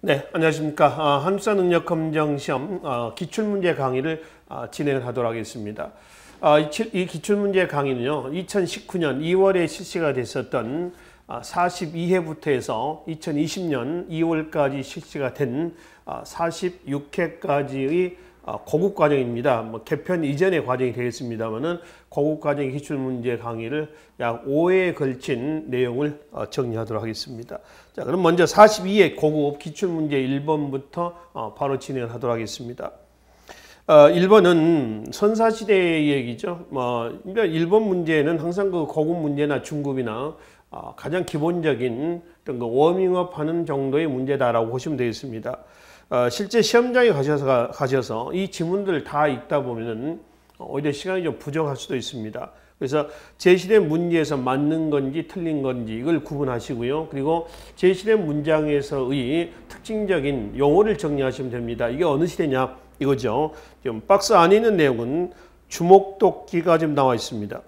네, 안녕하십니까. 한국사능력검정시험 기출문제 강의를 진행을 하도록 하겠습니다. 이 기출문제 강의는요, 2019년 2월에 실시가 됐었던 42회부터 해서 2020년 2월까지 실시가 된 46회까지의 고급 과정입니다. 개편 이전의 과정이 되겠습니다만은 고급 과정의 기출문제 강의를 약 5회에 걸친 내용을 정리하도록 하겠습니다. 자, 그럼 먼저 42회 고급 기출문제 1번부터 바로 진행을 하도록 하겠습니다. 1번은 선사시대의 얘기죠. 1번 문제는 항상 그 고급 문제나 중급이나 가장 기본적인 어떤 그 워밍업 하는 정도의 문제다라고 보시면 되겠습니다. 실제 시험장에 가셔서 이 지문들을 다 읽다 보면은 오히려 시간이 좀 부족할 수도 있습니다. 그래서 제시된 문제에서 맞는 건지 틀린 건지 이걸 구분하시고요. 그리고 제시된 문장에서의 특징적인 용어를 정리하시면 됩니다. 이게 어느 시대냐 이거죠. 지금 박스 안에 있는 내용은 주목도끼가 지금 나와 있습니다.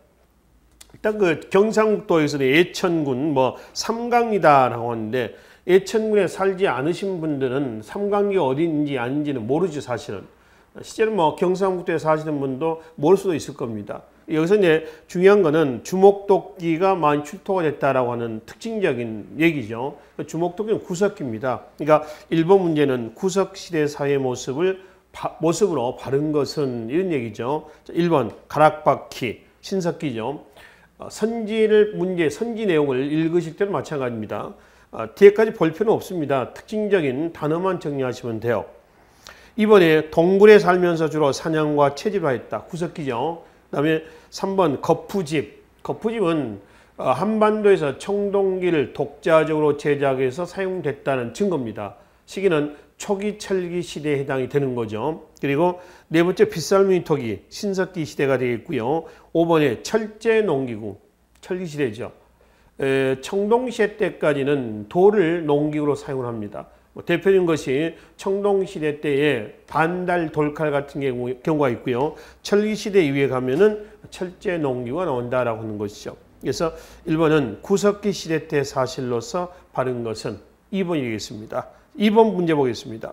일단 그 경상북도에서 예천군 삼강이다라고 하는데 예천군에 살지 않으신 분들은 삼강리가 어디인지 아닌지는 모르죠, 사실은. 실제로 경상북도에 사시는 분도 모를 수도 있을 겁니다. 여기서 이제 중요한 거는 주목도끼가 많이 출토가 됐다라고 하는 특징적인 얘기죠. 주목도끼는 구석기입니다. 그러니까 1번 문제는 구석시대 사회 모습으로 바른 것은 이런 얘기죠. 1번 가락바퀴, 신석기죠. 선지 내용을 읽으실 때는 마찬가지입니다. 뒤에까지 볼 필요는 없습니다. 특징적인 단어만 정리하시면 돼요. 이번에 동굴에 살면서 주로 사냥과 채집하였다. 구석기죠. 그 다음에 3번 거푸집. 거푸집은 한반도에서 청동기를 독자적으로 제작해서 사용됐다는 증거입니다. 시기는 초기 철기 시대에 해당이 되는 거죠. 그리고 네 번째 빗살무늬 토기, 신석기 시대가 되겠고요. 5번에 철제 농기구, 철기 시대죠. 청동시대 때까지는 돌을 농기구로 사용을 합니다. 대표적인 것이 청동시대 때에 반달 돌칼 같은 경우가 있고요. 철기시대 이후에 가면은 철제 농기구가 나온다라고 하는 것이죠. 그래서 1번은 구석기 시대 때 사실로서 바른 것은 2번이겠습니다. 2번 문제 보겠습니다.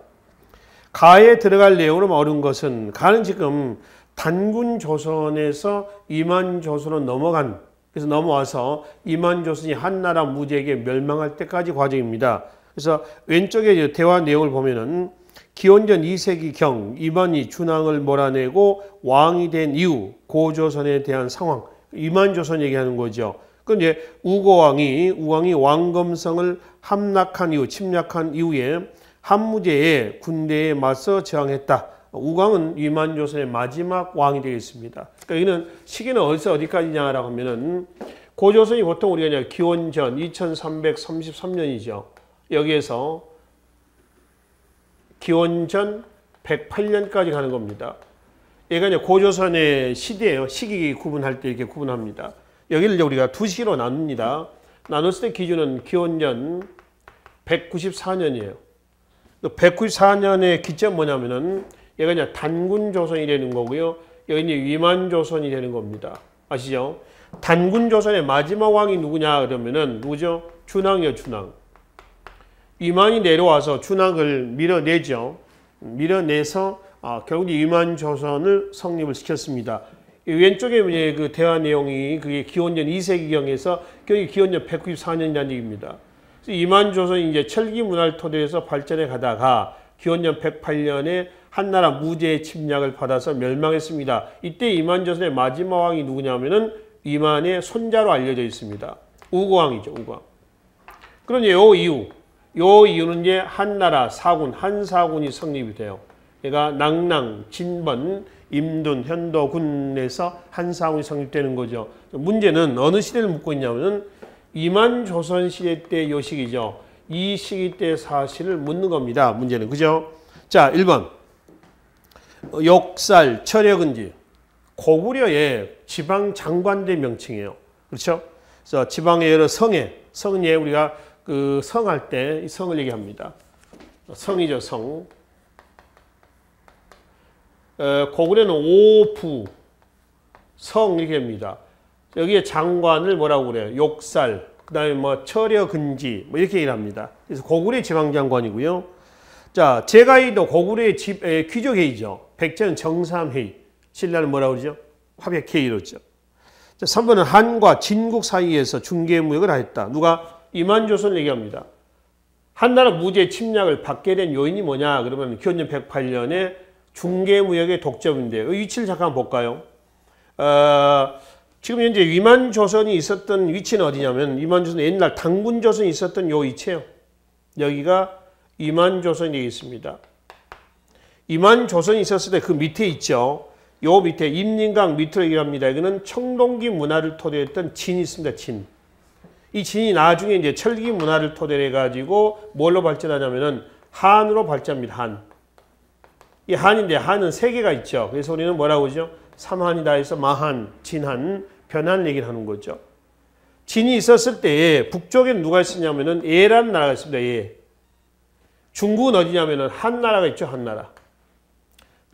가에 들어갈 내용으로 어려운 것은 가는 지금 단군 조선에서 이만 조선으로 그래서 넘어와서 이만 조선이 한나라 무제에게 멸망할 때까지 과정입니다. 그래서 왼쪽에 대화 내용을 보면은 기원전 2세기경 이만이 준왕을 몰아내고 왕이 된 이후 고조선에 대한 상황, 이만 조선 얘기하는 거죠. 그런데 우왕이 왕검성을 침략한 이후에 한무제의 군대에 맞서 저항했다. 우광은 위만조선의 마지막 왕이 되겠습니다. 그러니까 이는 시기는 어디서 어디까지냐라고 하면은 고조선이 보통 우리가 기원전 2333년이죠. 여기에서 기원전 108년까지 가는 겁니다. 얘가 이제 고조선의 시대예요. 시기 구분할 때 이렇게 구분합니다. 여기를 우리가 두 시기로 나눕니다. 나눴을 때 기준은 기원전 194년이에요. 194년의 기점 뭐냐면은 얘가 이제 단군조선이 되는 거고요. 여기 이제 위만조선이 되는 겁니다. 아시죠? 단군조선의 마지막 왕이 누구냐 그러면은 누구죠? 준왕이요, 준왕. 위만이 내려와서 준왕을 밀어내죠. 밀어내서 결국 위만조선을 성립을 시켰습니다. 왼쪽에 그 대화 내용이 그게 기원전 2세기경에서 거기 기원전 194년이라는 얘기입니다. 이만조선이 이제 철기 문화를 토대해서 발전해 가다가 기원전 108년에 한나라 무제의 침략을 받아서 멸망했습니다. 이때 이만조선의 마지막 왕이 누구냐면은 이만의 손자로 알려져 있습니다. 우고왕이죠, 우고왕. 그런데 요 이유는 이제 한나라 한사군이 성립이 돼요. 얘가 낭랑, 진번, 임둔, 현도군에서 한사군이 성립되는 거죠. 문제는 어느 시대를 묻고 있냐면은 이만조선 시대 때 요 시기죠. 이 시기 때 사실을 묻는 겁니다. 문제는. 그죠? 자, 1번. 욕살, 철여근지. 고구려의 지방 장관대 명칭이에요. 그렇죠? 그래서 지방의 여러 성은 우리가 그 성할 때 이 성을 얘기합니다. 성이죠, 성. 고구려는 오부, 성 이렇게 합니다. 여기에 장관을 뭐라고 그래요? 욕살, 그 다음에 철여근지 이렇게 얘기를 합니다. 그래서 고구려 지방장관이고요. 자, 제가이도 고구려의 귀족회의죠. 백제는 정삼회의. 신라는 뭐라고 그러죠? 화백회의로죠. 자, 3번은 한과 진국 사이에서 중개무역을 하였다. 누가? 이만조선을 얘기합니다. 한나라 무제 침략을 받게 된 요인이 뭐냐? 그러면 기원전 108년에 중개무역의 독점인데요. 이 위치를 잠깐 볼까요? 지금 현재 위만조선이 있었던 위치는 어디냐면 위만조선 옛날 당군조선이 있었던 요 위치예요. 여기가 위만조선이 되어 있습니다. 위만조선이 있었을 때 그 밑에 있죠. 요 밑에 임진강 밑으로 얘기합니다. 이거는 청동기 문화를 토대로 했던 진이 있습니다. 진. 이 진이 나중에 이제 철기 문화를 토대로 해가지고 뭘로 발전하냐면은 한으로 발전합니다. 한. 이 한인데 한은 세 개가 있죠. 그래서 우리는 뭐라고 하죠? 삼한이다 해서 마한, 진한, 변한 얘기를 하는 거죠. 진이 있었을 때 북쪽에 누가 있었냐면은 예라는 나라가 있습니다. 예. 중국은 어디냐면은 한나라가 있죠. 한나라.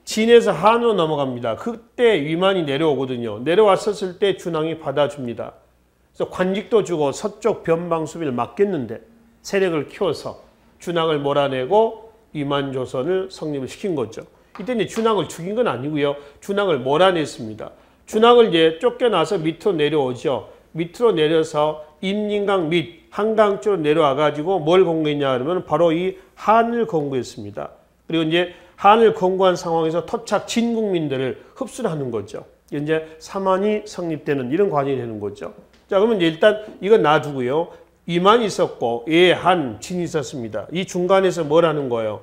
진에서 한으로 넘어갑니다. 그때 위만이 내려오거든요. 내려왔었을 때 준왕이 받아줍니다. 그래서 관직도 주고 서쪽 변방 수비를 막겠는데 세력을 키워서 준왕을 몰아내고 위만조선을 성립을 시킨 거죠. 이때 이제 준왕을 죽인 건 아니고요. 준왕을 몰아냈습니다. 준왕을 이제 쫓겨나서 밑으로 내려오죠. 밑으로 내려서 임진강 밑 한강 쪽으로 내려와 가지고 뭘 공부했냐 그러면 바로 이 한을 공부했습니다. 그리고 이제 한을 공부한 상황에서 토착 진국민들을 흡수하는 거죠. 이제 삼한이 성립되는 이런 과정이 되는 거죠. 자, 그러면 이제 일단 이건 놔두고요. 위만이 있었고 예, 한, 진이 있었습니다. 이 중간에서 뭘 하는 거예요?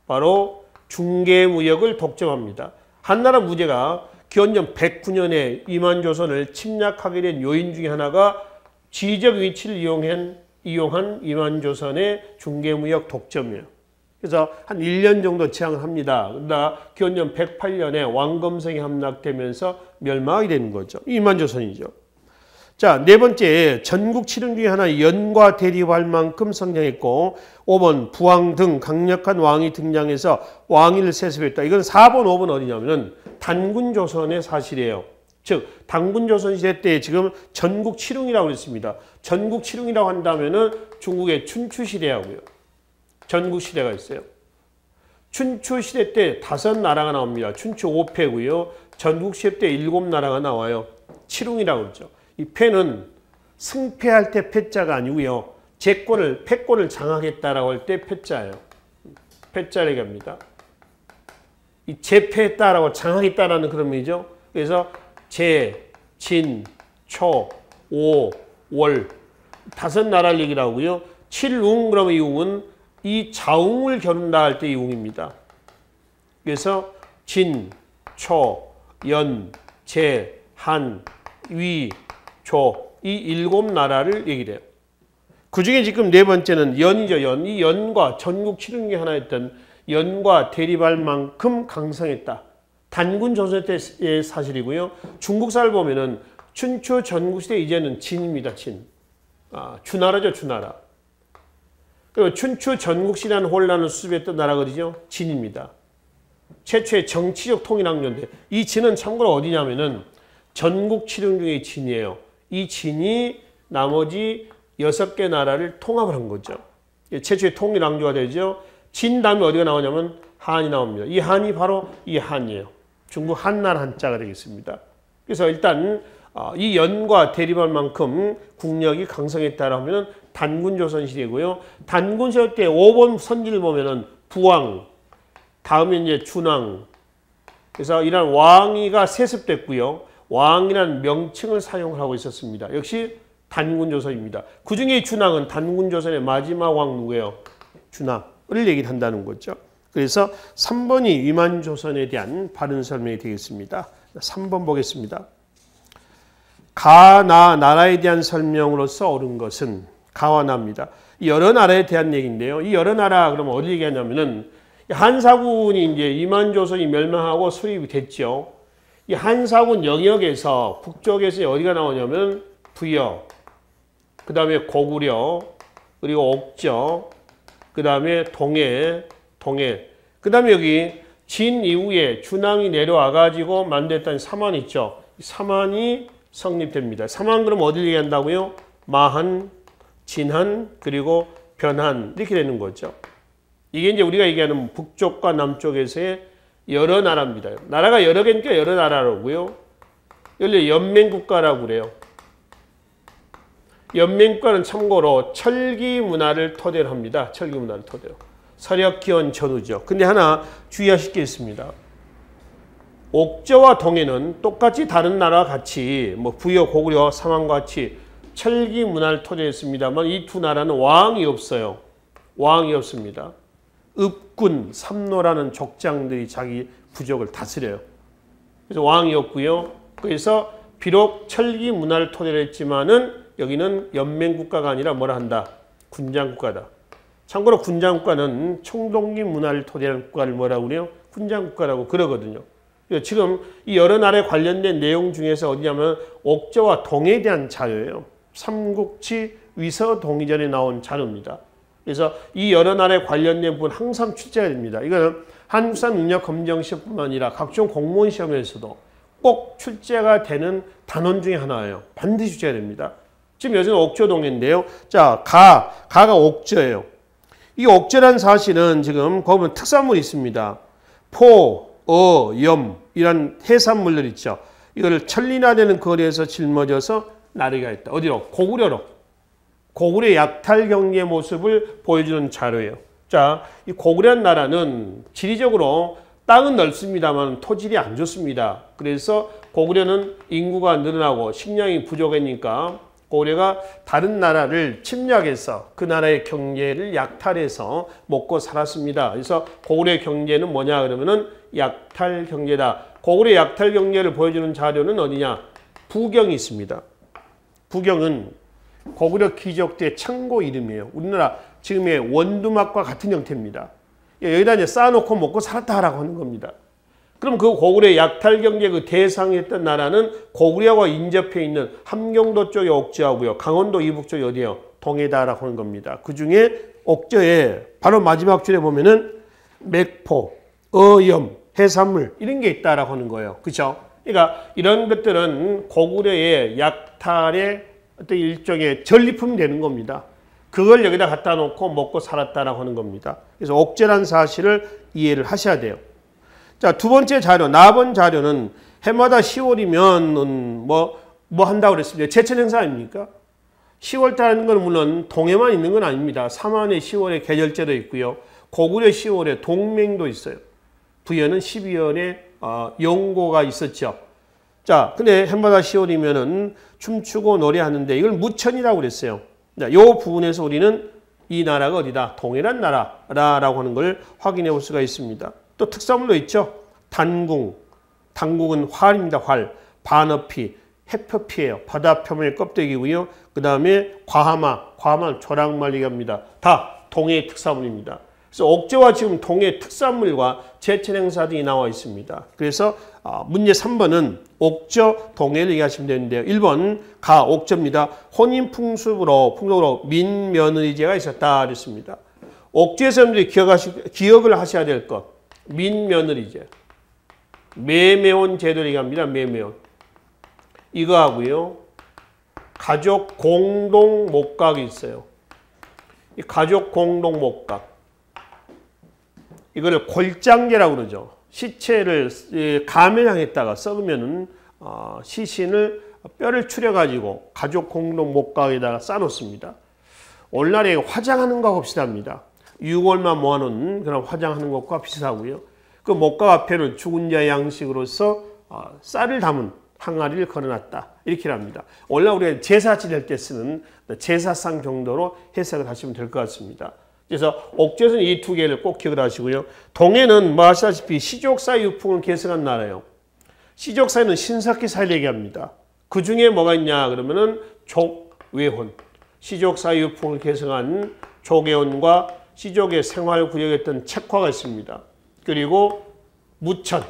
바로 중개무역을 독점합니다. 한나라 무제가 기원전 109년에 위만조선을 침략하게 된 요인 중에 하나가 지적 위치를 이용한 위만조선의 중개무역 독점이에요. 그래서 한 1년 정도 지향을 합니다. 그러다 기원전 108년에 왕검성이 함락되면서 멸망하게 되는 거죠. 위만조선이죠. 자, 네 번째, 전국 칠흥 중에 하나 연과 대립할 만큼 성장했고 5번 부왕 등 강력한 왕이 등장해서 왕위를 세습했다. 이건 4번, 5번 어디냐면은 단군조선의 사실이에요. 즉 단군조선 시대 때 지금 전국 칠흥이라고 했습니다. 전국 칠흥이라고 한다면은 중국의 춘추시대하고요. 전국시대가 있어요. 춘추시대 때 5나라가 나옵니다. 춘추 5패고요. 전국시대 때 7나라가 나와요. 칠흥이라고 그러죠. 이 패는 승패할 때 패자가 아니고요. 패권을 장악했다라고 할 때 패자예요. 패자라고 합니다. 이 제패했다라고 장악했다라는 그런 의미죠. 그래서 제, 진, 초, 오, 월 5나라를 얘기를 하고요. 칠웅 그러면 이 웅은 이 자웅을 겨룬다 할 때 이 웅입니다. 그래서 진, 초, 연, 제, 한, 위, 조 이 7나라를 얘기를 해요. 그 중에 지금 네 번째는 연이죠. 연. 이 연과 전국 칠흥 중에 하나였던 연과 대립할 만큼 강성했다. 단군 조선 때의 사실이고요. 중국사를 보면은 춘추 전국시대 이제는 진입니다. 진. 주나라죠. 주나라. 그리고 춘추 전국시라는 혼란을 수습했던 나라가 어디죠? 진입니다. 최초의 정치적 통일학년대. 이 진은 참고로 어디냐면은 전국 칠흥 중의 진이에요. 이 진이 나머지 6개 나라를 통합을 한 거죠. 최초의 통일왕조가 되죠. 진 다음에 어디가 나오냐면 한이 나옵니다. 이 한이 바로 이 한이에요. 중국 한나라 한자가 되겠습니다. 그래서 일단 이 연과 대립할 만큼 국력이 강성했다라면 단군조선 시대고요. 단군시대 때 5번 선지를 보면은 부왕, 다음에 이제 준왕. 그래서 이런 왕위가 세습됐고요. 왕이라는 명칭을 사용하고 있었습니다. 역시 단군조선입니다. 그 중에 준왕은 단군조선의 마지막 왕 누구예요? 준왕을 얘기를 한다는 거죠. 그래서 3번이 위만조선에 대한 바른 설명이 되겠습니다. 3번 보겠습니다. 가나 나라에 대한 설명으로서 옳은 것은 가와 나입니다. 여러 나라에 대한 얘기인데요. 이 여러 나라 그러면 어디 얘기하냐면은 한사군이 이제 위만조선이 멸망하고 수립이 됐죠. 이 한사군 영역에서 북쪽에서 어디가 나오냐면 부여, 그 다음에 고구려, 그리고 옥저, 그 다음에 동해, 그 다음에 여기 진 이후에 준왕이 내려와가지고 만들었던 삼한 있죠. 삼한이 성립됩니다. 삼한 그럼 어디를 얘기한다고요? 마한, 진한, 그리고 변한 이렇게 되는 거죠. 이게 이제 우리가 얘기하는 북쪽과 남쪽에서의 여러 나라입니다. 나라가 여러 개니까 여러 나라라고요. 이걸 연맹국가라고 그래요. 연맹국가는 참고로 철기 문화를 토대로 합니다. 철기 문화를 토대로. 서력, 기원, 전후죠. 근데 하나 주의하실 게 있습니다. 옥저와 동해는 똑같이 다른 나라와 같이 뭐 부여, 고구려, 삼한과 같이 철기 문화를 토대로 했습니다만 이 두 나라는 왕이 없어요. 왕이 없습니다. 읍군, 삼노라는 족장들이 자기 부족을 다스려요. 그래서 왕이 없고요. 그래서 비록 철기 문화를 토대로 했지만은 여기는 연맹국가가 아니라 뭐라 한다? 군장국가다. 참고로 군장국가는 총독립 문화를 토대로 한 국가를 뭐라고 그래요? 군장국가라고 그러거든요. 지금 이 여러 나라에 관련된 내용 중에서 어디냐면 옥저와 동해에 대한 자료예요. 삼국지 위서동의전에 나온 자료입니다. 그래서 이 여러 나라에 관련된 부분 항상 출제가 됩니다. 이거는 한국사능력검정시험뿐만 아니라 각종 공무원 시험에서도 꼭 출제가 되는 단원 중에 하나예요. 반드시 출제가 됩니다. 지금 여기는 옥저동해인데요. 자, 가가 옥저예요. 이 옥저란 사실은 지금 거기 보면 특산물이 있습니다. 포, 염 이런 해산물들 있죠. 이거를 천리나되는 거리에서 짊어져서 나르게 했다. 어디로? 고구려로. 고구려의 약탈 경제 모습을 보여주는 자료예요. 자, 이 고구려라는 나라는 지리적으로 땅은 넓습니다만 토질이 안 좋습니다. 그래서 고구려는 인구가 늘어나고 식량이 부족하니까 고구려가 다른 나라를 침략해서 그 나라의 경제를 약탈해서 먹고 살았습니다. 그래서 고구려의 경제는 뭐냐 그러면은 약탈 경제다. 고구려의 약탈 경제를 보여주는 자료는 어디냐? 부경이 있습니다. 부경은 고구려 귀족들의 창고 이름이에요. 우리나라 지금의 원두막과 같은 형태입니다. 여기다 이제 쌓아놓고 먹고 살았다라고 하는 겁니다. 그럼 그 고구려의 약탈 경제 그 대상이었던 나라는 고구려와 인접해 있는 함경도 쪽의 옥저하고요. 강원도 이북 쪽이 어디예요? 동해다라고 하는 겁니다. 그 중에 옥저에 바로 마지막 줄에 보면은 맥포, 염, 해산물 이런 게 있다라고 하는 거예요. 그렇죠? 그러니까 이런 것들은 고구려의 약탈의 어떤 일종의 전리품이 되는 겁니다. 그걸 여기다 갖다 놓고 먹고 살았다라고 하는 겁니다. 그래서 옥저라는 사실을 이해를 하셔야 돼요. 자, 두 번째 자료, 나번 자료는 해마다 10월이면 뭐 한다고 그랬습니다. 제철 행사 아닙니까? 10월달하는 건 물론 동해만 있는 건 아닙니다. 삼한의 10월에 계절제도 있고요. 고구려 10월에 동맹도 있어요. 부여는 12월에 영고가 있었죠. 자, 근데 해마다 10월이면은 춤추고 노래하는데 이걸 무천이라고 그랬어요. 자, 이 부분에서 우리는 이 나라가 어디다? 동해란 나라라고 하는 걸 확인해 볼 수가 있습니다. 또 특산물도 있죠. 단궁. 단궁은 활입니다. 활. 반어피. 해표피예요. 바다 표면의 껍데기고요. 그 다음에 과하마. 과하마는 조랑말리가 합니다. 다 동해의 특산물입니다. 그래서 옥저와 지금 동해 특산물과 제철 행사 등이 나와 있습니다. 그래서 문제 3번은 옥저, 동해를 얘기하시면 되는데요. 1번 가, 옥저입니다. 혼인풍습으로 민며느리제가 있었다 그랬습니다. 옥저에서 여러분들이 기억을 하셔야 될 것. 민며느리제. 매매원 제도를 얘기합니다. 매매원. 이거 하고요. 가족 공동 목각이 있어요. 이 가족 공동 목각. 이거를 골장제라고 그러죠. 시체를 가면향에다가 썩으면은 시신을 뼈를 추려가지고 가족 공동 목각에다가 싸놓습니다. 오늘날에 화장하는 것과 비슷합니다. 6월만 모아놓은 그런 화장하는 것과 비슷하고요. 그 목각 앞에는 죽은 자의 양식으로서 쌀을 담은 항아리를 걸어놨다. 이렇게 합니다. 오늘날 우리가 제사 지낼 때 쓰는 제사상 정도로 해석을 하시면 될 것 같습니다. 그래서 옥저에서는 이 두 개를 꼭 기억을 하시고요. 동해는 뭐 아시다시피 시족사 유풍을 계승한 나라예요. 시족사는 신석기 사를 얘기합니다. 그 중에 뭐가 있냐 그러면은 족외혼. 시족사 유풍을 계승한 족외혼과 시족의 생활 구역했던 책화가 있습니다. 그리고 무천.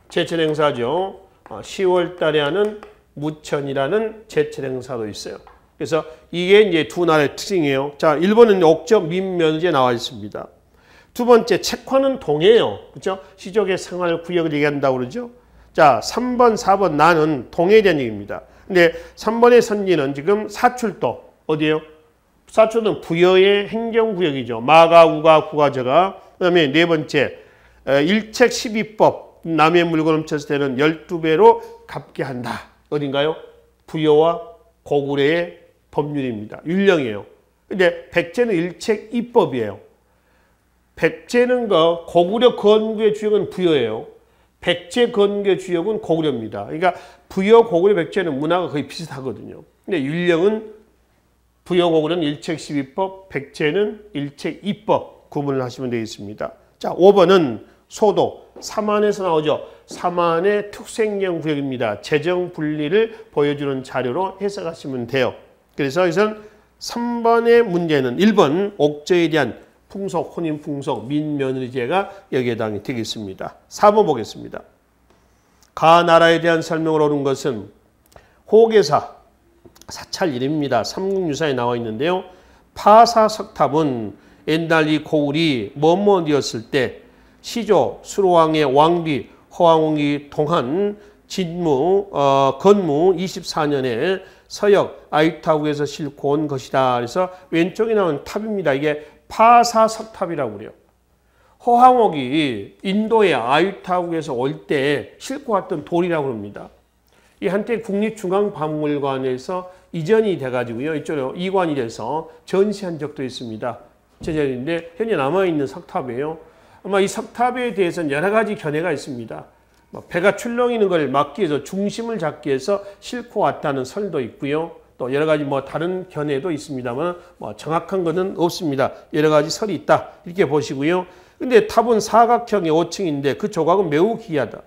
제철 행사죠. 10월 달에 하는 무천이라는 제철 행사도 있어요. 그래서 이게 이제 두 나라의 특징이에요. 자, 1번은 옥저 민면제 나와 있습니다. 두 번째, 책화는 동해예요. 그렇죠? 시족의 생활 구역을 얘기한다고 그러죠. 자, 3번, 4번 나는 동해에 대한 얘기입니다. 근데 3번의 선지는 지금 사출도 어디예요? 사초는 부여의 행정구역이죠. 마가, 우가, 구가, 저가. 그 다음에 네 번째, 일책 12법. 남의 물건 훔쳤을 때는 12배로 갚게 한다. 어딘가요? 부여와 고구려의 법률입니다. 율령이에요. 근데 백제는 일책 2법이에요. 백제는 고구려 건국의 주역은 부여예요. 백제 건국의 주역은 고구려입니다. 그러니까 부여, 고구려, 백제는 문화가 거의 비슷하거든요. 근데 율령은 부여, 고구려는 일책 12법, 백제는 일책 2법 구분을 하시면 되겠습니다. 자, 5번은 소도, 삼안에서 나오죠. 삼안의 특색령 구역입니다. 재정 분리를 보여주는 자료로 해석하시면 돼요. 그래서 여기서는 3번의 문제는 1번 옥저에 대한 풍속, 혼인 풍속, 민며느리제가 여기에 해당이 되겠습니다. 4번 보겠습니다. 가 나라에 대한 설명을 옳은 것은 호계사, 사찰 1입니다. 삼국유사에 나와 있는데요. 파사석탑은 옛날 이 고을이 뭐뭐되었을 때 시조, 수로왕의 왕비, 허왕이 동한 건무 24년에 서역 아이타국에서 싣고 온 것이다. 그래서 왼쪽에 나온 탑입니다. 이게 파사석탑이라고 그래요. 허황옥이 인도의 아유타국에서 올 때 싣고 왔던 돌이라고 합니다. 이 한때 국립중앙박물관에서 이전이 돼가지고요. 이쪽으로 이관이 돼서 전시한 적도 있습니다. 제자리인데 현재 남아있는 석탑이에요. 아마 이 석탑에 대해서는 여러 가지 견해가 있습니다. 배가 출렁이는 걸 막기 위해서 중심을 잡기 위해서 싣고 왔다는 설도 있고요. 또 여러 가지 다른 견해도 있습니다만 정확한 것은 없습니다. 여러 가지 설이 있다. 이렇게 보시고요. 근데 탑은 사각형의 5층인데 그 조각은 매우 기이하다.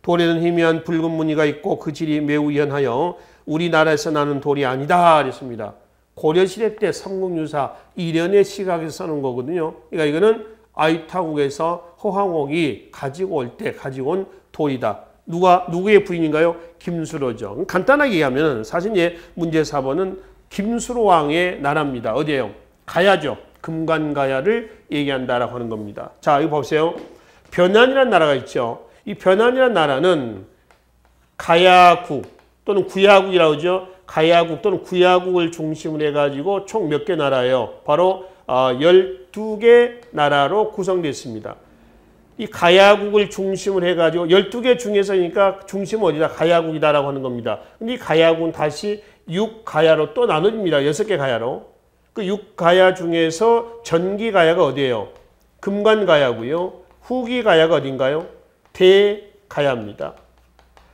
돌에는 희미한 붉은 무늬가 있고 그 질이 매우 연하여 우리나라에서 나는 돌이 아니다. 그랬습니다. 고려시대 때 삼국유사 이련의 시각에서 써놓은 거거든요. 그러니까 이거는 아유타국에서 허황옥이 가지고 올 때 가지고 온 돌이다. 누구의 부인인가요? 김수로죠. 간단하게 얘기하면 사실 문제 4번은 김수로 왕의 나라입니다. 어디예요? 가야죠. 금관가야를 얘기한다라고 하는 겁니다. 자, 이거 보세요. 변안이라는 나라가 있죠. 이 변안이라는 나라는 가야국 또는 구야국이라고 하죠. 가야국 또는 구야국을 중심으로 해가지고 총 몇 개 나라예요? 바로 12개 나라로 구성되어 있습니다. 이 가야국을 중심으로 해가지고 12개 중에서니까 중심은 어디다? 가야국이다라고 하는 겁니다. 근데 이 가야국은 다시 6가야로 또 나눠집니다. 6개 가야로. 그 6가야 중에서 전기가야가 어디예요? 금관가야고요. 후기가야가 어딘가요? 대가야입니다.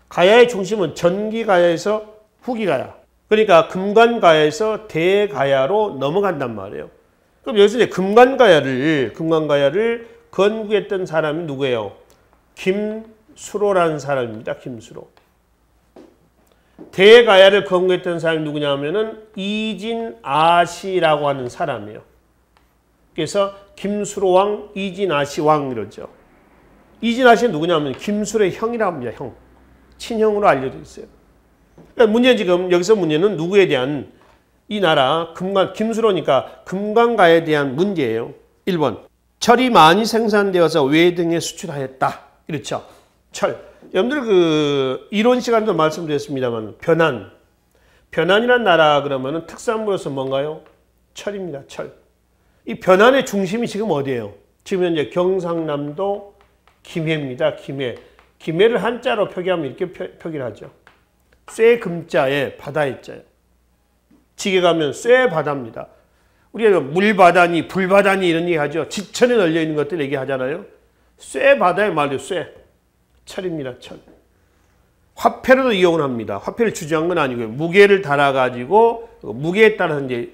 가야의 중심은 전기가야에서 후기가야. 그러니까 금관가야에서 대가야로 넘어간단 말이에요. 그럼 여기서 이제 금관가야를 건국했던 사람이 누구예요? 김수로라는 사람입니다. 김수로. 대가야를 건국했던 사람이 누구냐 하면은 이진아시라고 하는 사람이에요. 그래서 김수로왕, 이진아시왕 이러죠. 이진아시는 누구냐 하면 김수로의 형이라고 합니다. 형. 친형으로 알려져 있어요. 그러니까 문제는 지금 여기서 문제는 누구에 대한 이 나라 김수로니까 금관가에 대한 문제예요. 1번. 철이 많이 생산되어서 외등에 수출하였다. 그렇죠. 철. 여러분들 이론 시간도 말씀드렸습니다만 변안이라는 나라 그러면은 특산물로서 뭔가요? 철입니다. 철. 이 변안의 중심이 지금 어디예요? 지금 현재 경상남도 김해입니다. 김해를 한자로 표기하면 이렇게 표기를 하죠. 쇠금자에 바다에 자요. 지게 가면 쇠바다입니다. 우리가 물바다니 불바다니 이런 얘기 하죠. 지천에 널려 있는 것들 얘기하잖아요. 쇠바다의 말이에요. 쇠. 철입니다. 철. 화폐로도 이용을 합니다. 화폐를 주저한 건 아니고요. 무게를 달아가지고 무게에 따라서 이제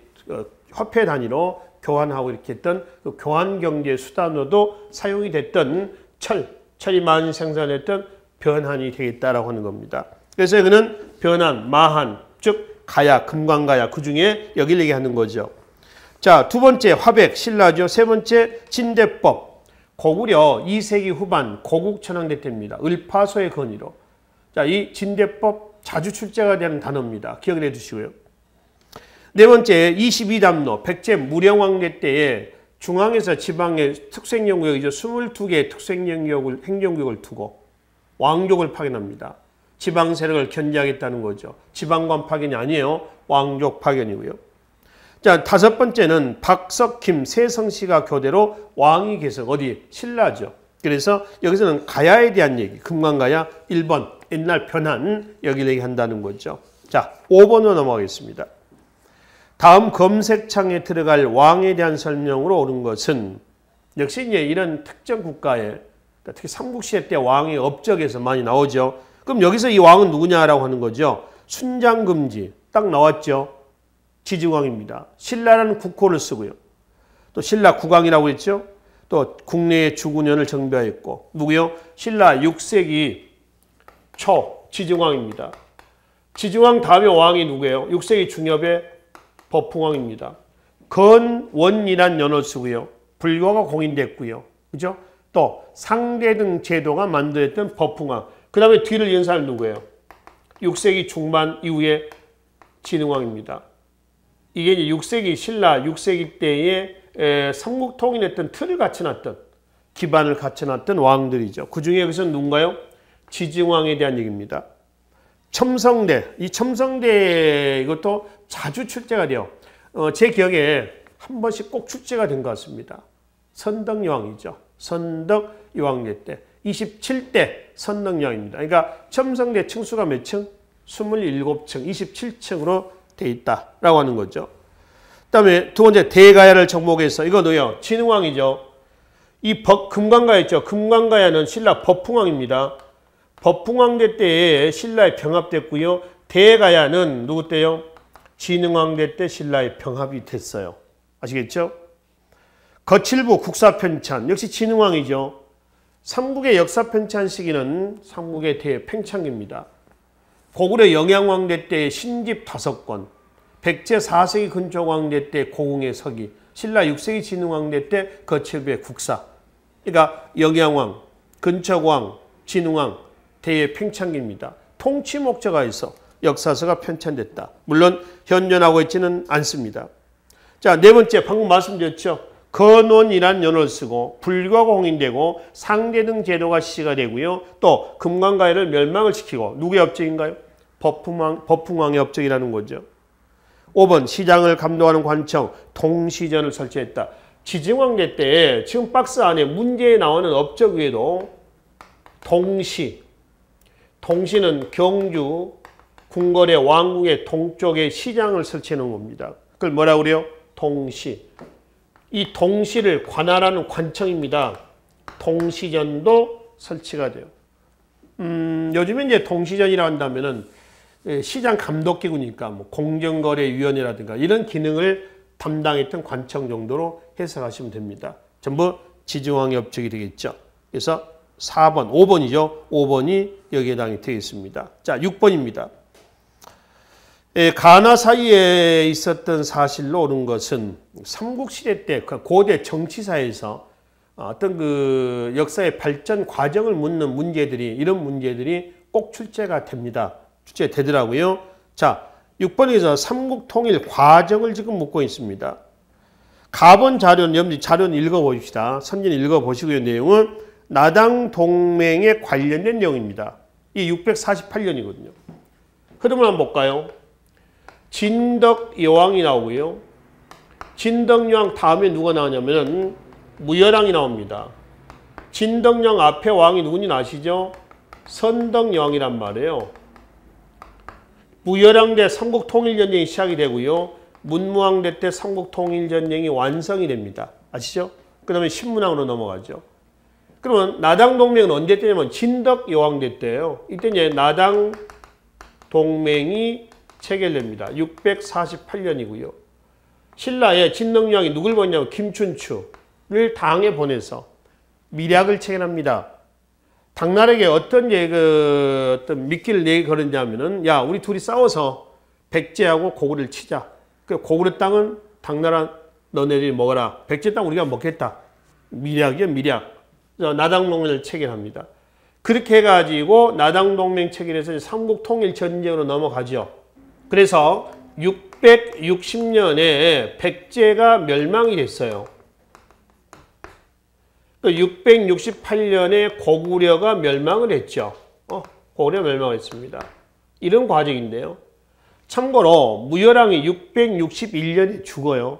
화폐 단위로 교환하고 이렇게 했던 그 교환 경제 수단으로도 사용이 됐던 철이 많이 생산했던 변한이 되겠다라고 하는 겁니다. 그래서 이거는 변한, 마한, 즉 가야, 금관가야 그 중에 여기를 얘기하는 거죠. 자, 두 번째 화백, 신라죠. 세 번째 진대법. 고구려 2세기 후반 고국천황대 때입니다. 을파소의 건의로. 자, 이 진대법 자주 출제가 되는 단어입니다. 기억을 해두시고요. 네 번째 22담로 백제 무령왕대 때에 중앙에서 지방의 특색영구역이죠. 22개의 행정구역을 두고 왕족을 파견합니다. 지방 세력을 견제하겠다는 거죠. 지방관 파견이 아니에요. 왕족 파견이고요. 자, 다섯 번째는 박석김, 세성씨가 교대로 왕위 계석 어디? 신라죠. 그래서 여기서는 가야에 대한 얘기, 금강가야 1번 옛날 변한 여기를 얘기한다는 거죠. 자, 5번으로 넘어가겠습니다. 다음 검색창에 들어갈 왕에 대한 설명으로 옳은 것은 역시 이제 이런 특정 국가에 특히 삼국시대 때 왕의 업적에서 많이 나오죠. 그럼 여기서 이 왕은 누구냐라고 하는 거죠. 순장금지 딱 나왔죠. 지증왕입니다. 신라라는 국호를 쓰고요. 또 신라 국왕이라고 했죠. 또 국내의 주군현을 정비하였고 누구요? 신라 6세기 초 지증왕입니다. 지증왕 다음에 왕이 누구예요? 6세기 중엽의 법흥왕입니다. 건원이란 연호를 쓰고요. 불교가 공인됐고요. 그죠? 또 상대등 제도가 만들었던 법흥왕. 그 다음에 뒤를 이은 사람이 누구예요? 6세기 중반 이후에 진흥왕입니다. 이게 이제 6세기 신라 6세기 때에 삼국통일했던 틀을 갖춰놨던 기반을 갖춰놨던 왕들이죠. 그 중에 여기서 누군가요? 지증왕에 대한 얘기입니다. 첨성대, 이 첨성대 이것도 자주 출제가 돼요. 제 기억에 한 번씩 꼭 출제가 된 것 같습니다. 선덕여왕이죠. 선덕여왕제 때 27대 선덕여왕입니다. 그러니까 첨성대 층수가 몇 층? 27층, 27층으로 돼 있다라고 하는 거죠. 그다음에 두 번째 대가야를 정복해서 이거 뭐예요? 진흥왕이죠. 이 금강가야 있죠. 금강가야는 신라 법흥왕입니다. 법흥왕대 때에 신라에 병합됐고요. 대가야는 누구 때요? 진흥왕대 때 신라에 병합이 됐어요. 아시겠죠? 거칠부 국사편찬 역시 진흥왕이죠. 삼국의 역사편찬 시기는 삼국의 대팽창기입니다. 고구려 영양왕대 때 신집 5권, 백제 4세기 근초왕대 때 고궁의 서기, 신라 6세기 진흥왕대 때 거칠부의 국사. 그러니까 영양왕, 근척왕, 진흥왕, 대팽창기입니다. 통치 목적하에서 역사서가 편찬됐다. 물론 현존하고 있지는 않습니다. 자, 네 번째 방금 말씀드렸죠. 건원이란 연호를 쓰고 불교가 공인되고 상대등 제도가 시시가 되고요. 또 금강가야를 멸망을 시키고 누구의 업적인가요? 법흥왕의 업적이라는 거죠. 5번 시장을 감독하는 관청 동시전을 설치했다. 지증왕대 때 지금 박스 안에 문제에 나오는 업적 외에도 동시는 경주 궁궐의 왕궁의 동쪽에 시장을 설치하는 겁니다. 그걸 뭐라고 그래요? 동시. 이 동시를 관할하는 관청입니다. 동시전도 설치가 돼요. 요즘에 이제 동시전이라고 한다면은 시장 감독기구니까 뭐 공정거래위원회라든가 이런 기능을 담당했던 관청 정도로 해석하시면 됩니다. 전부 지증왕의 업적이 되겠죠. 그래서 4번, 5번이죠. 5번이 여기에 해당이 되겠습니다. 자, 6번입니다. 가나 사이에 있었던 사실로 옳은 것은 삼국시대 때 고대 정치사에서 어떤 그 역사의 발전 과정을 묻는 문제들이 이런 문제들이 꼭 출제가 됩니다. 출제되더라고요. 자, 6번에서 삼국 통일 과정을 지금 묻고 있습니다. 가본 자료는 읽어봅시다. 선진 읽어보시고요. 내용은 나당 동맹에 관련된 내용입니다. 이 648년이거든요. 흐름을 한번 볼까요? 진덕여왕이 나오고요. 진덕여왕 다음에 누가 나오냐면 무열왕이 나옵니다. 진덕여왕 앞에 왕이 누군지 아시죠? 선덕여왕이란 말이에요. 무열왕 때 삼국통일전쟁이 시작이 되고요. 문무왕 때 삼국통일전쟁이 완성이 됩니다. 아시죠? 그 다음에 신문왕으로 넘어가죠. 그러면 나당동맹은 언제 때냐면 진덕여왕 때예요. 이때 이제 나당동맹이 체결됩니다. 648년이고요. 신라의 진덕여왕이 누굴 보냈냐면 김춘추를 당에 보내서 밀약을 체결합니다. 당나라에게 어떤 미끼를 내걸었냐면은 야, 우리 둘이 싸워서 백제하고 고구려를 치자. 그 고구려 땅은 당나라 너네들이 먹어라. 백제 땅 우리가 먹겠다. 밀약이요, 밀약. 나당동맹을 체결합니다. 그렇게 해가지고 나당동맹 체결해서 삼국통일전쟁으로 넘어가죠. 그래서 660년에 백제가 멸망이 됐어요. 668년에 고구려가 멸망을 했죠. 고구려 멸망을 했습니다. 이런 과정인데요. 참고로 무열왕이 661년에 죽어요.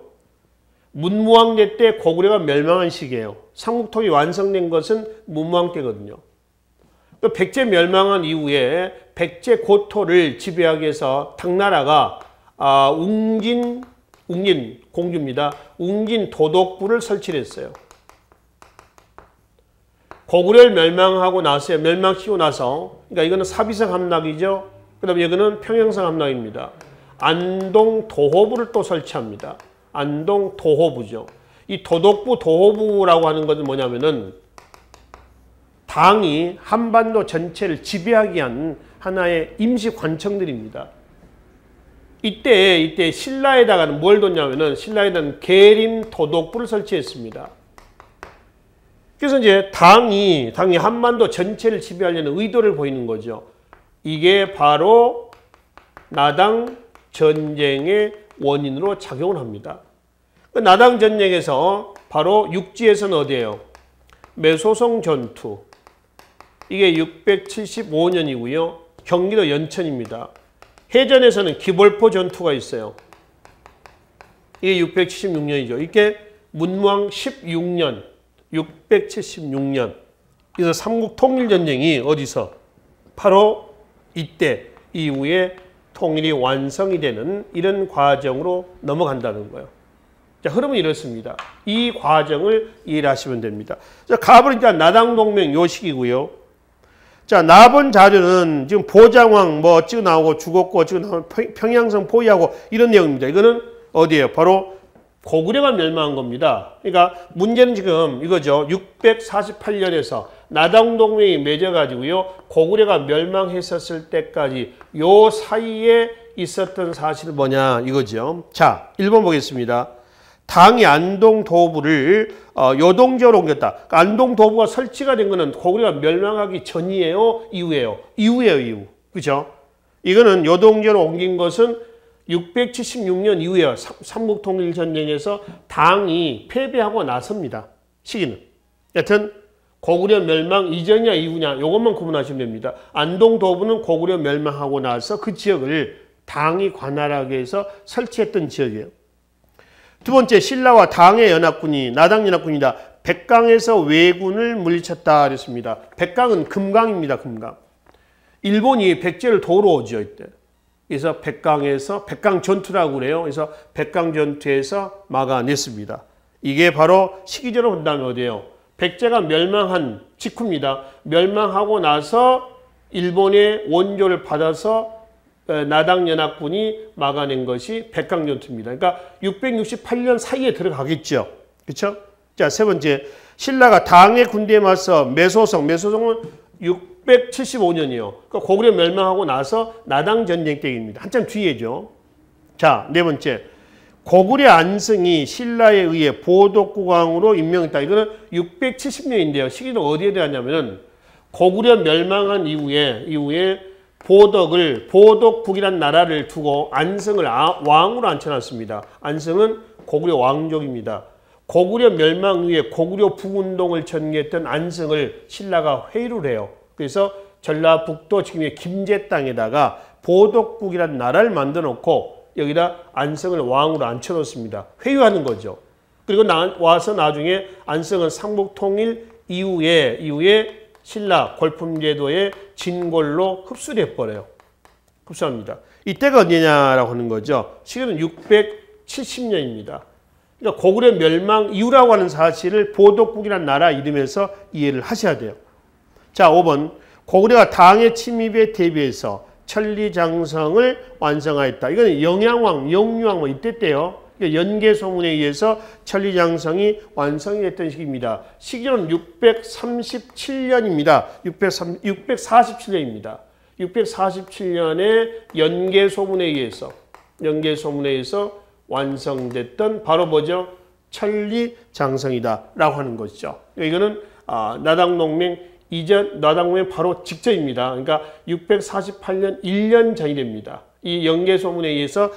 문무왕 때 고구려가 멸망한 시기예요. 삼국통이 완성된 것은 문무왕 때거든요. 백제 멸망한 이후에 백제 고토를 지배하기 위해서 당나라가 웅진 공주입니다. 웅진 도독부를 설치를 했어요. 고구려를 멸망시키고 나서, 그러니까 이거는 사비성 함락이죠. 그 다음에 여기는 평양성 함락입니다. 안동 도호부를 또 설치합니다. 안동 도호부죠. 이 도독부 도호부라고 하는 것은 뭐냐면은 당이 한반도 전체를 지배하기 위한 하나의 임시 관청들입니다. 이때 신라에다가는 뭘 뒀냐면은 신라에다가는 계림 도독부를 설치했습니다. 그래서 이제 당이 한반도 전체를 지배하려는 의도를 보이는 거죠. 이게 바로 나당 전쟁의 원인으로 작용을 합니다. 나당 전쟁에서 바로 육지에서는 어디예요? 매소성 전투. 이게 675년이고요. 경기도 연천입니다. 해전에서는 기볼포 전투가 있어요. 이게 676년이죠. 이게 문무왕 16년, 676년. 그래서 삼국통일전쟁이 어디서? 바로 이때 이후에 통일이 완성이 되는 이런 과정으로 넘어간다는 거예요. 자, 흐름은 이렇습니다. 이 과정을 이해를 하시면 됩니다. 자, 갑은 일단 나당동맹 요 시기고요. 자, 나번 자료는 지금 보장왕 찍어 나오고 죽었고 찍어 나오고 평양성 포위하고 이런 내용입니다. 이거는 어디예요? 바로 고구려가 멸망한 겁니다. 그러니까 문제는 지금 이거죠. 648년에서 나당동맹이 맺어가지고요. 고구려가 멸망했었을 때까지 요 사이에 있었던 사실은 뭐냐 이거죠. 자, 1번 보겠습니다. 당이 안동도부를 요동지역으로 옮겼다. 그러니까 안동도부가 설치가 된 거는 고구려가 멸망하기 전이에요? 이후에요? 이후. 그죠? 이거는 요동지역으로 옮긴 것은 676년 이후에요. 삼국통일전쟁에서 당이 패배하고 나섭니다. 시기는. 여튼 고구려 멸망 이전이냐 이후냐 이것만 구분하시면 됩니다. 안동도부는 고구려 멸망하고 나서 그 지역을 당이 관할하기 위해서 설치했던 지역이에요. 두 번째, 신라와 당의 연합군이 나당연합군이다. 백강에서 왜군을 물리쳤다 그랬습니다. 백강은 금강입니다. 금강. 일본이 백제를 도우러 오죠. 이때. 그래서 백강 전투라고 그래요. 그래서 백강 전투에서 막아냈습니다. 이게 바로 시기적으로 본다면 어디예요? 백제가 멸망한 직후입니다. 멸망하고 나서 일본의 원조를 받아서 나당연합군이 막아낸 것이 백강전투입니다. 그러니까 668년 사이에 들어가겠죠. 그렇죠? 자, 세 번째. 신라가 당의 군대에 맞서 매소성은 675년이요. 그러니까 고구려 멸망하고 나서 나당 전쟁 때입니다. 한참 뒤에죠. 자, 네 번째. 고구려 안승이 신라에 의해 보덕국왕으로 임명했다. 이거는 670년인데요. 시기도 어디에 대하냐면은 고구려 멸망한 이후에 보덕국이란 나라를 두고 안승을 왕으로 앉혀놨습니다. 안승은 고구려 왕족입니다. 고구려 멸망 후에 고구려 북운동을 전개했던 안승을 신라가 회유를 해요. 그래서 전라북도 지금의 김제 땅에다가 보덕국이란 나라를 만들어 놓고 여기다 안승을 왕으로 앉혀놓습니다. 회유하는 거죠. 그리고 와서 나중에 안승은 삼국통일 이후에 신라 골품제도의 진골로 흡수돼 버려요. 흡수합니다. 이때가 언제냐라고 하는 거죠. 시기는 670년입니다. 그러니까 고구려 멸망 이후라고 하는 사실을 보덕국이라는 나라 이름에서 이해를 하셔야 돼요. 자, 5번. 고구려가 당의 침입에 대비해서 천리장성을 완성하였다. 이건 영양왕, 영유왕 이때 때요. 연개소문에 의해서 천리장성이 완성이 됐던 시기입니다. 시기는 637년입니다. 647년입니다. 647년에 연개소문에 의해서 완성됐던 바로 뭐죠? 천리장성이다 라고 하는 것이죠. 이거는 나당동맹 바로 직전입니다. 그러니까 648년 1년 전이 됩니다. 이 연개소문에 의해서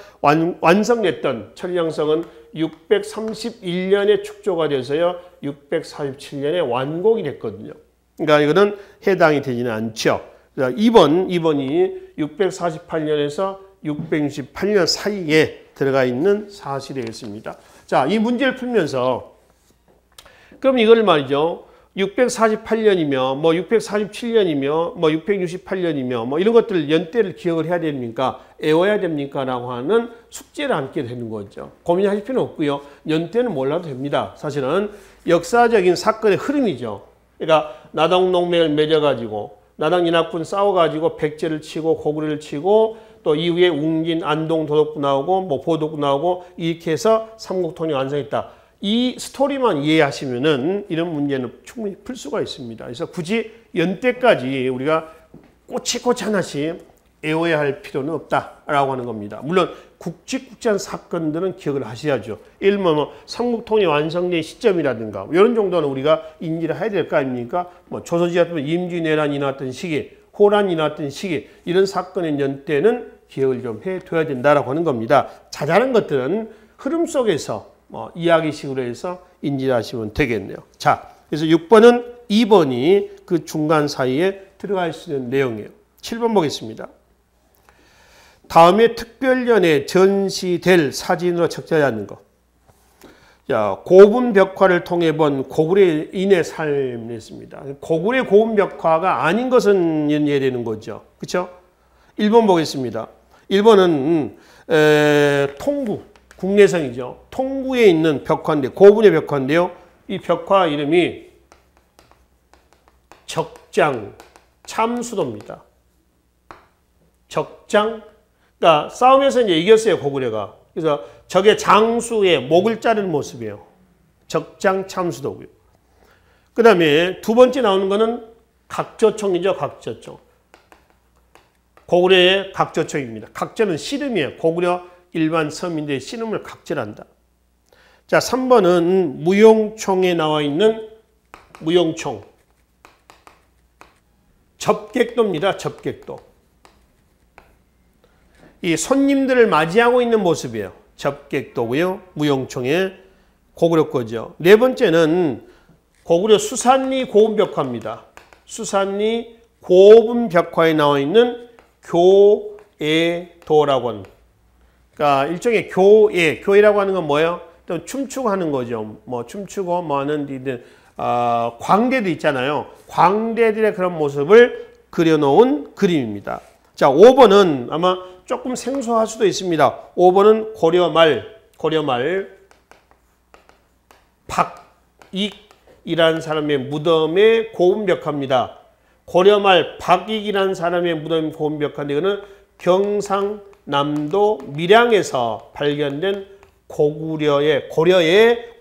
완성됐던 천리장성은 631년에 축조가 돼서요. 647년에 완공이 됐거든요. 그러니까 이거는 해당이 되지는 않죠. 2번이 648년에서 668년 사이에 들어가 있는 사실이 되겠습니다. 자, 이 문제를 풀면서 그럼 이걸 말이죠. 648년이며 뭐 647년이며 뭐 668년이며 뭐 이런 것들 연대를 기억을 해야 됩니까? 외워야 됩니까? 라고 하는 숙제를 안게 되는 거죠. 고민하실 필요는 없고요. 연대는 몰라도 됩니다. 사실은 역사적인 사건의 흐름이죠. 그러니까 나당동맹을 맺어가지고 나당연합군 싸워가지고 백제를 치고 고구려를 치고 또 이후에 웅진, 안동 도독부 나오고 뭐 보독부 나오고 이렇게 해서 삼국통일 완성했다. 이 스토리만 이해하시면은 이런 문제는 충분히 풀 수가 있습니다. 그래서 굳이 연대까지 우리가 꼬치꼬치 하나씩 외워야 할 필요는 없다라고 하는 겁니다. 물론 굵직굵직한 사건들은 기억을 하셔야죠. 예를 들면 뭐 삼국통일 완성된 시점이라든가 이런 정도는 우리가 인지를 해야 될 거 아닙니까? 뭐 조선시대 같은 임진왜란이 나왔던 시기, 호란이 나왔던 시기 이런 사건의 연대는 기억을 좀 해둬야 된다라고 하는 겁니다. 자잘한 것들은 흐름 속에서 뭐 이야기식으로 해서 인지하시면 되겠네요. 자, 그래서 6번은 2번이 그 중간 사이에 들어갈 수 있는 내용이에요. 7번 보겠습니다. 다음에 특별연에 전시될 사진으로 적절히 하는 것. 자, 고분벽화를 통해 본 고구려인의 삶이었습니다. 고구려 고분벽화가 아닌 것은 이해되는 거죠. 그렇죠? 1번 보겠습니다. 1번은 통구. 국내성이죠. 통구에 있는 벽화인데 고분의 벽화인데요. 이 벽화 이름이 적장 참수도입니다. 적장. 그러니까 싸움에서 이제 이겼어요, 고구려가. 그래서 적의 장수의 목을 자르는 모습이에요. 적장 참수도고요. 그 다음에 두 번째 나오는 거는 각저총이죠, 각저총. 고구려의 각저총입니다. 각저는 씨름이에요. 고구려 일반 서민들의 씨름을 각절한다. 자, 3번은 무용총에 나와 있는 무용총. 접객도입니다. 접객도. 이 손님들을 맞이하고 있는 모습이에요. 접객도고요. 무용총의 고구려 거죠. 네 번째는 고구려 수산리 고분벽화입니다. 수산리 고분벽화에 나와 있는 교애도라고 하는. 그러니까 일종의 교애, 교애라고 하는 건 뭐예요? 또 춤추고 하는 거죠. 뭐 춤추고 뭐 하는 데들 광대도 있잖아요. 광대들의 그런 모습을 그려놓은 그림입니다. 자, 5번은 아마 조금 생소할 수도 있습니다. 5번은 고려말 박익이라는 사람의 무덤의 고분벽화입니다. 고려말 박익이라는 사람의 무덤의 고분벽화인데 이거는 경상남도 밀양에서 발견된 고려의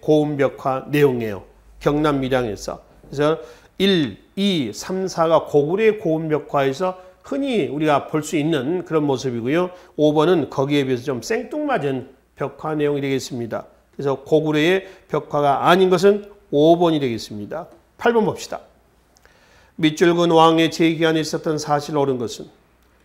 고분벽화 내용이에요. 경남 밀양에서. 그래서 1, 2, 3, 4가 고구려의 고분벽화에서 흔히 우리가 볼 수 있는 그런 모습이고요. 5번은 거기에 비해서 좀 생뚱맞은 벽화 내용이 되겠습니다. 그래서 고구려의 벽화가 아닌 것은 5번이 되겠습니다. 8번 봅시다. 밑줄근 왕의 재기간에 있었던 사실을 옳은 것은?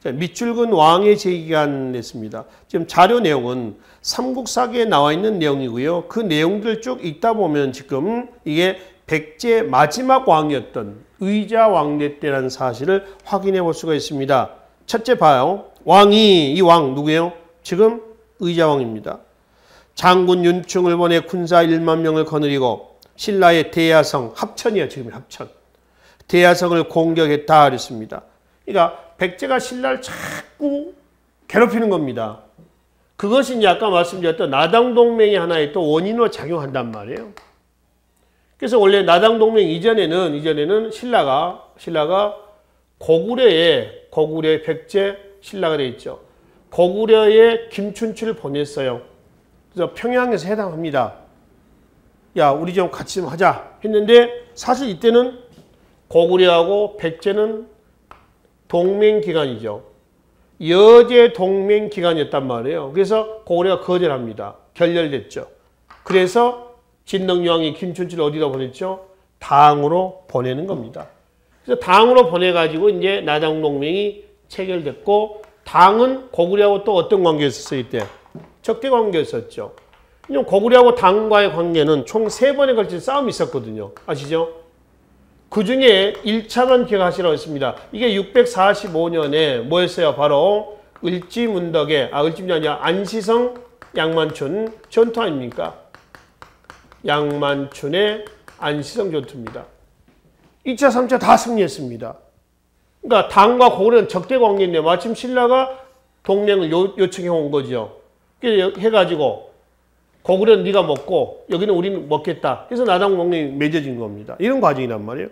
자, 밑줄근 왕의 재기간에 있습니다. 지금 자료 내용은 삼국사기에 나와 있는 내용이고요. 그 내용들 쭉 읽다 보면 지금 이게 백제 마지막 왕이었던 의자왕대 때라는 사실을 확인해 볼 수가 있습니다. 첫째 봐요. 이 왕 누구예요? 지금 의자왕입니다. 장군 윤충을 보내 군사 1만 명을 거느리고 신라의 대야성, 합천이에요. 지금 합천. 대야성을 공격했다 그랬습니다. 그러니까 백제가 신라를 자꾸 괴롭히는 겁니다. 그것이 이제 아까 말씀드렸던 나당동맹의 하나의 또 원인으로 작용한단 말이에요. 그래서 원래 나당동맹 이전에는 신라가 고구려의 백제 신라가 되어 있죠. 고구려에 김춘추를 보냈어요. 그래서 평양에서 회담합니다. 야, 우리 좀 같이 좀 하자 했는데 사실 이때는 고구려하고 백제는 동맹기간이죠. 여제 동맹기간이었단 말이에요. 그래서 고구려가 거절합니다. 결렬됐죠. 그래서 진덕여왕이 김춘추를 어디다 보냈죠? 당으로 보내는 겁니다. 그래서 당으로 보내가지고 이제 나당동맹이 체결됐고, 당은 고구려하고 또 어떤 관계였었어요, 이때? 적대 관계였었죠. 고구려하고 당과의 관계는 총 3번에 걸친 싸움이 있었거든요. 아시죠? 그 중에 1차만 기억하시라고 했습니다. 이게 645년에 뭐였어요? 바로 을지문덕의 을지문이 아니라 안시성 양만춘 전투 아닙니까? 양만춘의 안시성 전투입니다. 2차, 3차 다 승리했습니다. 그러니까 당과 고구려는 적대 관계인데 마침 신라가 동맹을 요청해 온 거죠. 그래서 해가지고 고구려는 네가 먹고 여기는 우리는 먹겠다. 그래서 나당 동맹이 맺어진 겁니다. 이런 과정이란 말이에요.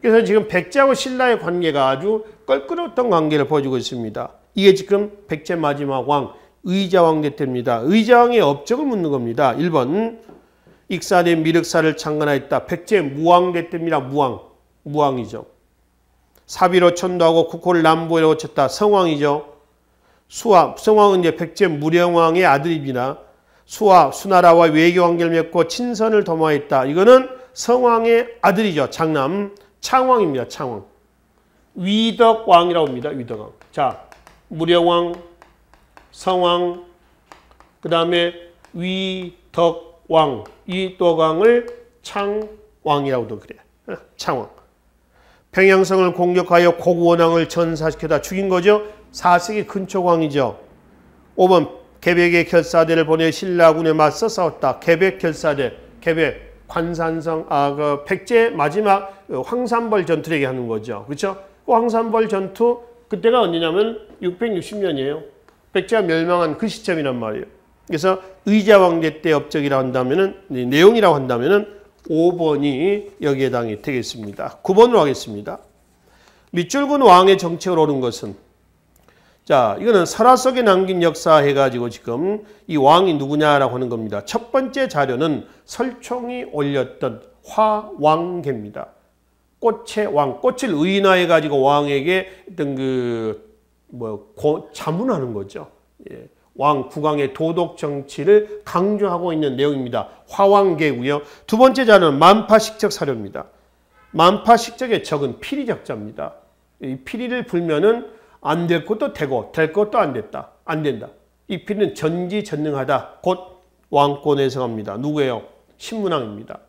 그래서 지금 백제하고 신라의 관계가 아주 껄끄러웠던 관계를 보여주고 있습니다. 이게 지금 백제 마지막 왕 의자왕 때입니다. 의자왕의 업적을 묻는 겁니다. 1번 익산의 미륵사를 창건하였다. 백제 무왕 때입니다. 무왕이죠. 사비로 천도하고 국호를 남부에 놓쳤다. 성왕이죠. 성왕은 이제 백제 무령왕의 아들입니다. 수나라와 외교관계를 맺고 친선을 도모했다. 이거는 성왕의 아들이죠. 장남 창왕입니다. 창왕. 위덕왕이라고 합니다. 위덕왕. 자, 무령왕, 성왕, 그 다음에 위덕왕. 위덕왕을 창왕이라고도 그래요. 창왕. 평양성을 공격하여 고구원왕을 전사시켜다 죽인 거죠. 4세기 근초광이죠. 5번 개백의 결사대를 보내 신라군에 맞서 싸웠다. 개백 결사대, 개백 관산성, 그 백제 마지막 황산벌 전투를 얘기하는 거죠. 그렇죠? 그 황산벌 전투 그때가 언제냐면 660년이에요. 백제가 멸망한 그 시점이란 말이에요. 그래서 의자왕제 때 업적이라고 한다면은 내용이라고 한다면은 5번이 여기에 해당이 되겠습니다. 9번으로 하겠습니다. 밑줄근 왕의 정책을 오른 것은 자, 이거는 설화 속에 남긴 역사 해가지고 지금 이 왕이 누구냐라고 하는 겁니다. 첫 번째 자료는 설총이 올렸던 화왕계입니다. 꽃의 왕, 꽃을 의인화해가지고 왕에게 어떤 자문하는 거죠. 예. 왕 국왕의 도덕 정치를 강조하고 있는 내용입니다. 화왕계고요. 두 번째 자료는 만파식적 사료입니다. 만파식적의 적은 피리적자입니다. 이 피리를 불면은 안 될 것도 되고 될 것도 안 된다. 이 피리는 전지전능하다. 곧 왕권에 해석합니다. 누구예요? 신문왕입니다.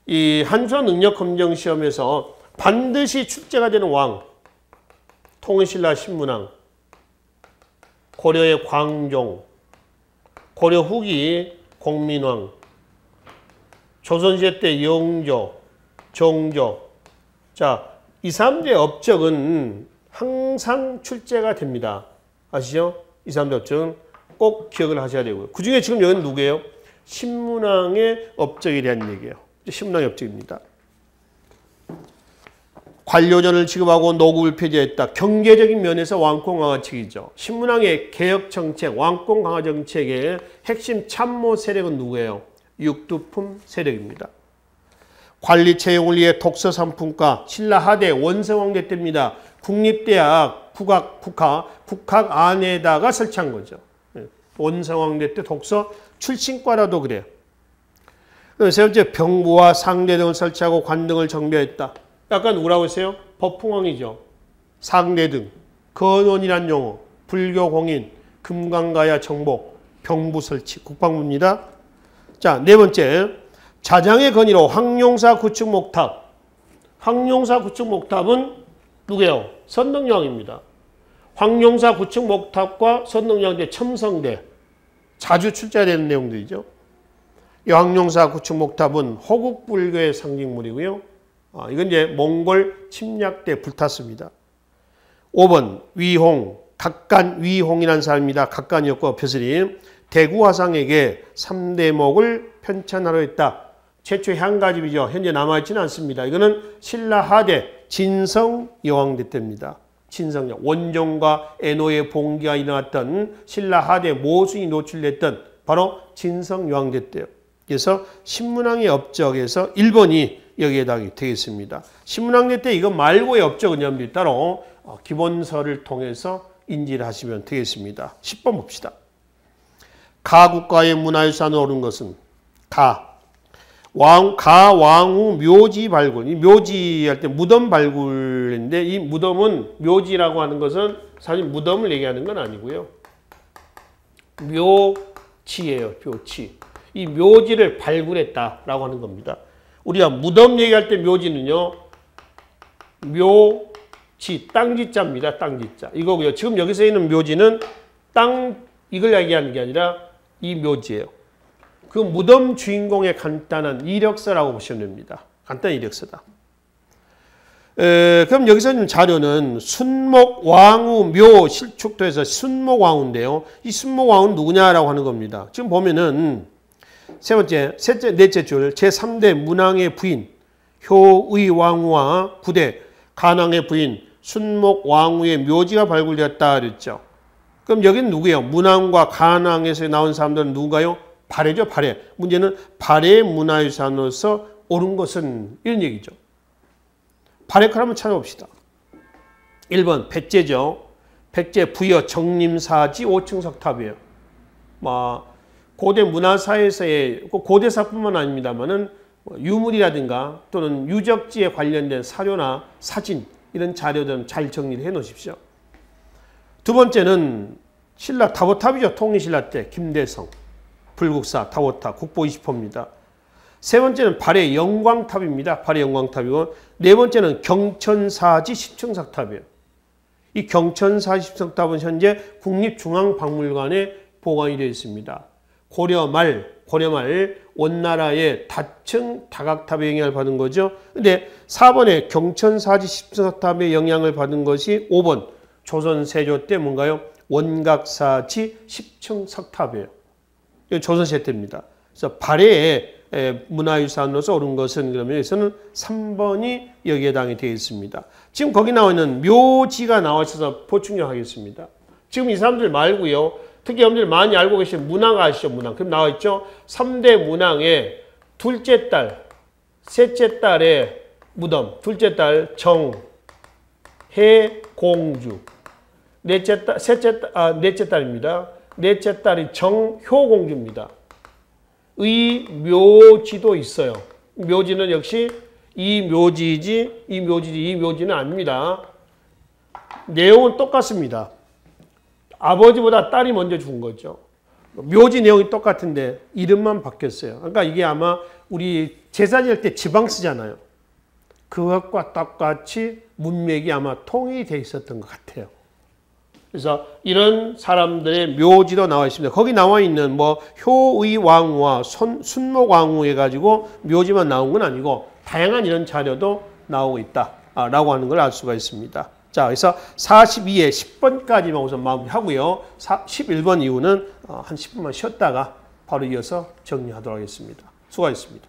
이 한수원 능력검정 시험에서 반드시 출제가 되는 왕, 통일신라 신문왕, 고려의 광종, 고려 후기 공민왕, 조선시대 때 영조, 정조. 자, 이 사람들의 업적은 항상 출제가 됩니다. 아시죠? 이 사람들 업적은 꼭 기억을 하셔야 되고요. 그 중에 지금 여기는 누구예요? 신문왕의 업적에 대한 얘기예요. 신문왕의 업적입니다. 관료전을 지급하고 노국을 폐지했다. 경제적인 면에서 왕권 강화 책이죠. 신문왕의 개혁정책, 왕권 강화 정책의 핵심 참모 세력은 누구예요? 육두품 세력입니다. 관리 채용을 위해 독서 상품과 신라 하대 원성왕제 때입니다. 국립대학 국학 안에다가 설치한 거죠. 원성왕제 때 독서 출신과라도 그래요. 세 번째 병부와 상대 등을 설치하고 관 등을 정비했다. 약간 누구라고 했어요? 법풍왕이죠. 상대 등, 건원이란 용어, 불교 공인, 금강가야 정복, 병부 설치, 국방부입니다. 자, 네 번째, 자장의 건의로 황룡사 구축 목탑. 황룡사 구축 목탑은 누구예요? 선덕여왕입니다. 황룡사 구축 목탑과 선덕여왕대 첨성대 자주 출제되는 내용들이죠. 이 황룡사 구축 목탑은 호국 불교의 상징물이고요. 이건 이제 몽골 침략 때 불탔습니다. 5번 위홍, 각간 위홍이라는 사람입니다. 각간이었고 벼슬이 대구 화상에게 3대목을 편찬하려 했다. 최초 향가집이죠. 현재 남아있지는 않습니다. 이거는 신라 하대 진성 여왕대 때입니다. 진성여 원종과 애노의 봉기가 일어났던 신라 하대 모순이 노출됐던 바로 진성 여왕대 때요. 그래서 신문왕의 업적에서 1번이 여기에 해당이 되겠습니다. 신문왕제 때 이거 말고의 업적은 여러분들이 따로 기본서를 통해서 인지를 하시면 되겠습니다. 10번 봅시다. 가국가의 문화유산을 오른 것은 가왕후 묘지 발굴. 이 묘지 할 때 무덤 발굴인데 이 무덤은 묘지라고 하는 것은 사실 무덤을 얘기하는 건 아니고요. 묘지예요. 묘지. 이 묘지를 발굴했다라고 하는 겁니다. 우리가 무덤 얘기할 때 묘지는요. 땅지자입니다. 땅지자. 이거고요. 지금 여기서 있는 묘지는 이걸 얘기하는 게 아니라 이 묘지예요. 그 무덤 주인공의 간단한 이력서라고 보시면 됩니다. 간단한 이력서다. 그럼 여기서 있는 자료는 순목왕후 묘 실축도에서 순목왕후인데요. 이 순목왕후는 누구냐라고 하는 겁니다. 지금 보면은 넷째 줄 제3대 문왕의 부인 효의왕후와 9대 간왕의 부인 순목왕후의 묘지가 발굴되었다 그랬죠. 그럼 여기는 누구예요? 문왕과 간왕에서 나온 사람들은 누군가요? 발해죠, 발해. 문제는 발해의 문화유산으로서 옳은 것은 이런 얘기죠. 발해칼 한번 찾아봅시다. 1번 백제죠. 백제 부여 정림사지 5층 석탑이에요. 고대 문화사에서의 고대사뿐만 아닙니다만은 유물이라든가 또는 유적지에 관련된 사료나 사진 이런 자료들은 잘 정리를 해 놓으십시오. 두 번째는 신라 타보탑이죠. 통일신라 때 김대성, 불국사, 타보탑, 국보 20호입니다. 세 번째는 발해 영광탑입니다. 발해 영광탑이고 네 번째는 경천사지 10층 석탑이에요. 이 경천사지 10층 석탑은 현재 국립중앙박물관에 보관이 되어 있습니다. 고려 말 원나라의 다층 다각탑의 영향을 받은 거죠. 근데 4번에 경천사지 10층 석탑의 영향을 받은 것이 5번 조선 세조 때 뭔가요? 원각사지 10층 석탑이에요. 이건 조선시대 때입니다. 그래서 발해의 문화유산으로서 옳은 것은 그러면 여기서는 3번이 여기에 해당이 되어 있습니다. 지금 거기 나와 있는 묘지가 나와 있어서 보충력 하겠습니다. 지금 이 사람들 말고요. 특히 여러분들 많이 알고 계신 문왕 아시죠? 문왕. 그럼 나와 있죠? 3대 문왕의 둘째 딸, 셋째 딸의 무덤, 둘째 딸 정해공주, 넷째 딸입니다. 넷째 딸이 정효공주입니다. 의 묘지도 있어요. 묘지는 역시 이 묘지는 아닙니다. 내용은 똑같습니다. 아버지보다 딸이 먼저 죽은 거죠. 묘지 내용이 똑같은데 이름만 바뀌었어요. 그러니까 이게 아마 우리 제사 지낼 때 지방 쓰잖아요. 그것과 똑같이 문맥이 아마 통일이 돼 있었던 것 같아요. 그래서 이런 사람들의 묘지도 나와 있습니다. 거기 나와 있는 효의왕후와 순목왕후 해가지고 묘지만 나온 건 아니고 다양한 이런 자료도 나오고 있다라고 하는 걸 알 수가 있습니다. 자, 그래서 42에 10번까지만 우선 마무리하고요. 11번 이후는 한 10분만 쉬었다가 바로 이어서 정리하도록 하겠습니다. 수고하셨습니다.